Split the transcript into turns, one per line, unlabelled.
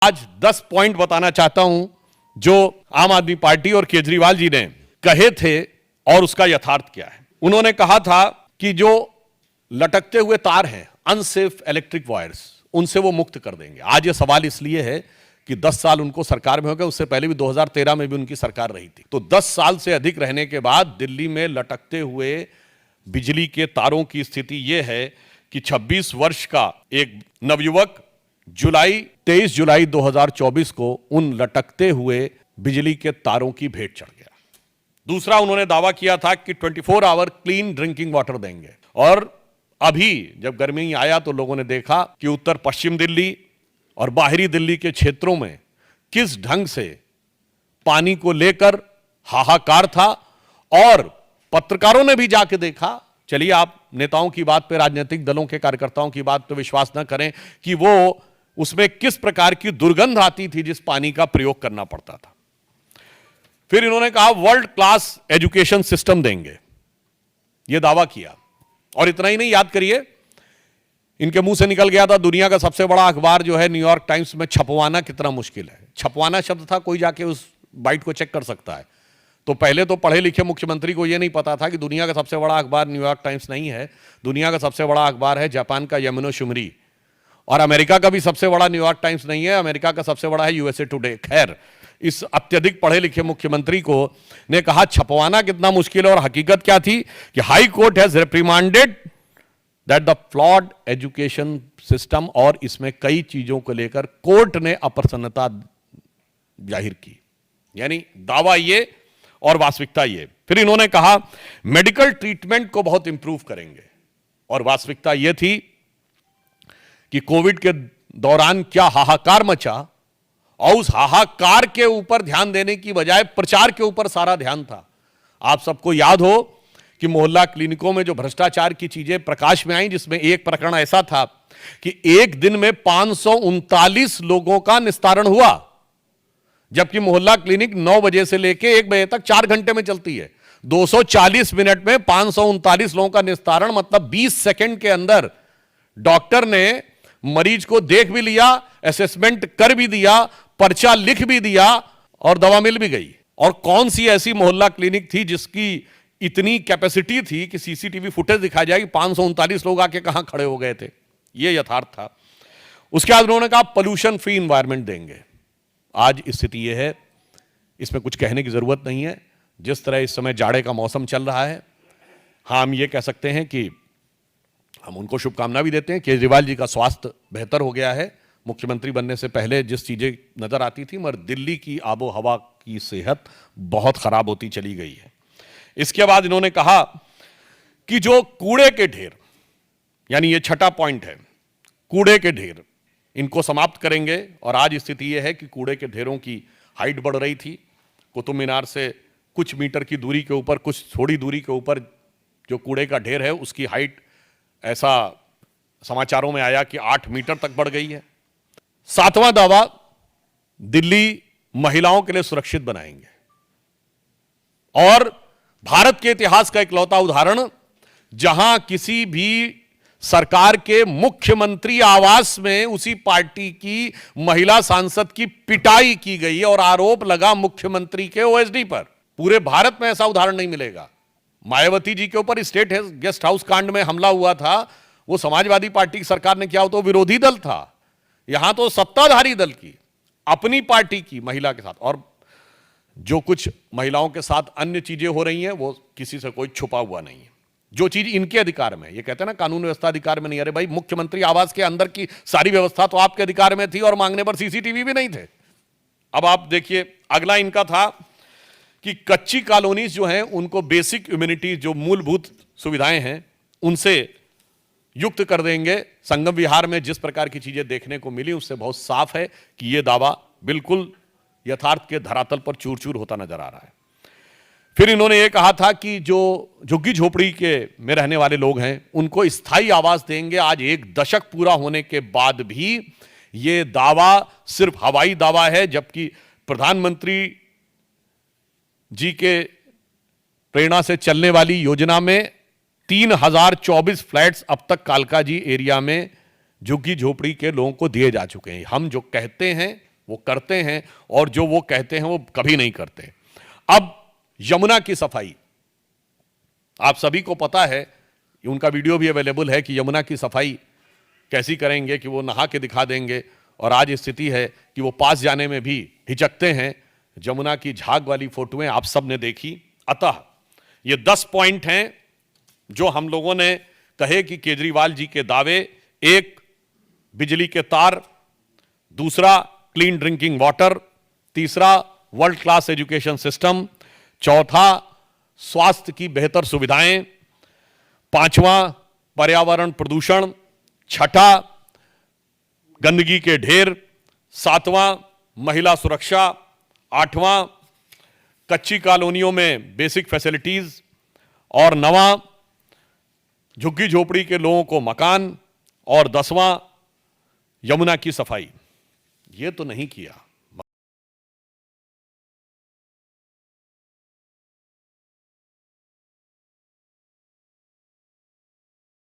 आज 10 पॉइंट बताना चाहता हूं जो आम आदमी पार्टी और केजरीवाल जी ने कहे थे और उसका यथार्थ क्या है। उन्होंने कहा था कि जो लटकते हुए तार हैं, अनसेफ इलेक्ट्रिक वायर्स, उनसे वो मुक्त कर देंगे। आज ये सवाल इसलिए है कि 10 साल उनको सरकार में हो गए, उससे पहले भी 2013 में भी उनकी सरकार रही थी। तो 10 साल से अधिक रहने के बाद दिल्ली में लटकते हुए बिजली के तारों की स्थिति यह है कि 26 वर्ष का एक नवयुवक 23 जुलाई 2024 को उन लटकते हुए बिजली के तारों की भेंट चढ़ गया। दूसरा, उन्होंने दावा किया था कि 24 आवर क्लीन ड्रिंकिंग वाटर देंगे। और अभी जब गर्मी आया तो लोगों ने देखा कि उत्तर पश्चिम दिल्ली और बाहरी दिल्ली के क्षेत्रों में किस ढंग से पानी को लेकर हाहाकार था। और पत्रकारों ने भी जाके देखा। चलिए, आप नेताओं की बात पे, राजनीतिक दलों के कार्यकर्ताओं की बात पे विश्वास न करें कि वो उसमें किस प्रकार की दुर्गंध आती थी जिस पानी का प्रयोग करना पड़ता था। फिर इन्होंने कहा वर्ल्ड क्लास एजुकेशन सिस्टम देंगे, यह दावा किया। और इतना ही नहीं, याद करिए, इनके मुंह से निकल गया था दुनिया का सबसे बड़ा अखबार जो है न्यूयॉर्क टाइम्स में छपवाना कितना मुश्किल है। छपवाना शब्द था, कोई जाके उस बाइट को चेक कर सकता है। तो पहले तो पढ़े लिखे मुख्यमंत्री को यह नहीं पता था कि दुनिया का सबसे बड़ा अखबार न्यूयॉर्क टाइम्स नहीं है, दुनिया का सबसे बड़ा अखबार है जापान का यामिनो शिमरी। और अमेरिका का भी सबसे बड़ा न्यूयॉर्क टाइम्स नहीं है, अमेरिका का सबसे बड़ा है यूएसए टुडे। खैर, इस अत्यधिक पढ़े लिखे मुख्यमंत्री को ने कहा छपवाना कितना मुश्किल है। और हकीकत क्या थी कि high court has reprimanded that the flawed education system, और इसमें कई चीजों को लेकर कोर्ट ने अप्रसन्नता जाहिर की। यानी दावा ये और वास्तविकता ये। फिर इन्होंने कहा मेडिकल ट्रीटमेंट को बहुत इंप्रूव करेंगे, और वास्तविकता यह थी कि कोविड के दौरान क्या हाहाकार मचा, और उस हाहाकार के ऊपर ध्यान देने की बजाय प्रचार के ऊपर सारा ध्यान था। आप सबको याद हो कि मोहल्ला क्लिनिकों में जो भ्रष्टाचार की चीजें प्रकाश में आई, जिसमें एक प्रकरण ऐसा था कि एक दिन में 539 लोगों का निस्तारण हुआ, जबकि मोहल्ला क्लिनिक 9 बजे से लेकर 1 बजे तक 4 घंटे में चलती है। 240 मिनट में 539 लोगों का निस्तारण, मतलब 20 सेकंड के अंदर डॉक्टर ने मरीज को देख भी लिया, असेसमेंट कर भी दिया, पर्चा लिख भी दिया और दवा मिल भी गई। और कौन सी ऐसी मोहल्ला क्लिनिक थी जिसकी इतनी कैपेसिटी थी कि सीसीटीवी फुटेज दिखा जाए कि 539 लोग आके कहां खड़े हो गए थे। यह यथार्थ था। उसके बाद उन्होंने कहा पोल्यूशन फ्री एनवायरनमेंट देंगे। आज स्थिति यह है, इसमें कुछ कहने की जरूरत नहीं है। जिस तरह इस समय जाड़े का मौसम चल रहा है, हाँ, हम ये कह सकते हैं कि हम उनको शुभकामना भी देते हैं। केजरीवाल जी का स्वास्थ्य बेहतर हो गया है। मुख्यमंत्री बनने से पहले जिस चीजें नजर आती थी, मगर दिल्ली की आबो हवा की सेहत बहुत खराब होती चली गई है। इसके बाद इन्होंने कहा कि जो कूड़े के ढेर, यानी ये छठा पॉइंट है, कूड़े के ढेर, इनको समाप्त करेंगे। और आज स्थिति यह है कि कूड़े के ढेरों की हाइट बढ़ रही थी। कुतुब मीनार से कुछ मीटर की दूरी के ऊपर, कुछ थोड़ी दूरी के ऊपर जो कूड़े का ढेर है, उसकी हाइट ऐसा समाचारों में आया कि 8 मीटर तक बढ़ गई है। 7वां दावा, दिल्ली महिलाओं के लिए सुरक्षित बनाएंगे। और भारत के इतिहास का इकलौता उदाहरण, जहां किसी भी सरकार के मुख्यमंत्री आवास में उसी पार्टी की महिला सांसद की पिटाई की गई और आरोप लगा मुख्यमंत्री के ओएसडी पर। पूरे भारत में ऐसा उदाहरण नहीं मिलेगा। मायावती जी के ऊपर स्टेट गेस्ट हाउस कांड में हमला हुआ था, वो समाजवादी पार्टी की सरकार ने किया, तो विरोधी दल था। यहां तो सत्ताधारी दल की, अपनी पार्टी की महिला के साथ। और जो कुछ महिलाओं के साथ अन्य चीजें हो रही हैं, वो किसी से कोई छुपा हुआ नहीं है। जो चीज इनके अधिकार में, ये कहते हैं ना कानून व्यवस्था अधिकार में नहीं। अरे भाई, मुख्यमंत्री आवास के अंदर की सारी व्यवस्था तो आपके अधिकार में थी और मांगने पर सीसीटीवी भी नहीं थे। अब आप देखिए, अगला इनका था कि कच्ची कॉलोनीज जो हैं उनको बेसिक इम्यूनिटी, जो मूलभूत सुविधाएं हैं, उनसे युक्त कर देंगे। संगम विहार में जिस प्रकार की चीजें देखने को मिली, उससे बहुत साफ है कि यह दावा बिल्कुल यथार्थ के धरातल पर चूर चूर होता नजर आ रहा है। फिर इन्होंने ये कहा था कि जो झुग्गी झोपड़ी के में रहने वाले लोग हैं, उनको स्थायी आवास देंगे। आज 1 दशक पूरा होने के बाद भी ये दावा सिर्फ हवाई दावा है, जबकि प्रधानमंत्री जी के प्रेरणा से चलने वाली योजना में 3024 फ्लैट्स अब तक कालकाजी एरिया में झुग्गी झोपड़ी के लोगों को दिए जा चुके हैं। हम जो कहते हैं वो करते हैं और जो वो कहते हैं वो कभी नहीं करते। अब यमुना की सफाई, आप सभी को पता है, उनका वीडियो भी अवेलेबल है कि यमुना की सफाई कैसी करेंगे कि वो नहा के दिखा देंगे, और आज स्थिति है कि वो पास जाने में भी हिचकते हैं। यमुना की झाग वाली फोटोएं आप सब ने देखी। अतः ये 10 पॉइंट हैं जो हम लोगों ने कहे कि केजरीवाल जी के दावे, एक बिजली के तार, दूसरा क्लीन ड्रिंकिंग वाटर, तीसरा वर्ल्ड क्लास एजुकेशन सिस्टम, चौथा स्वास्थ्य की बेहतर सुविधाएं, पांचवां पर्यावरण प्रदूषण, छठा गंदगी के ढेर, सातवां महिला सुरक्षा, आठवां कच्ची कॉलोनियों में बेसिक फैसिलिटीज, और नवां झुग्गी झोपड़ी के लोगों को मकान, और 10वां यमुना की सफाई। ये तो नहीं किया।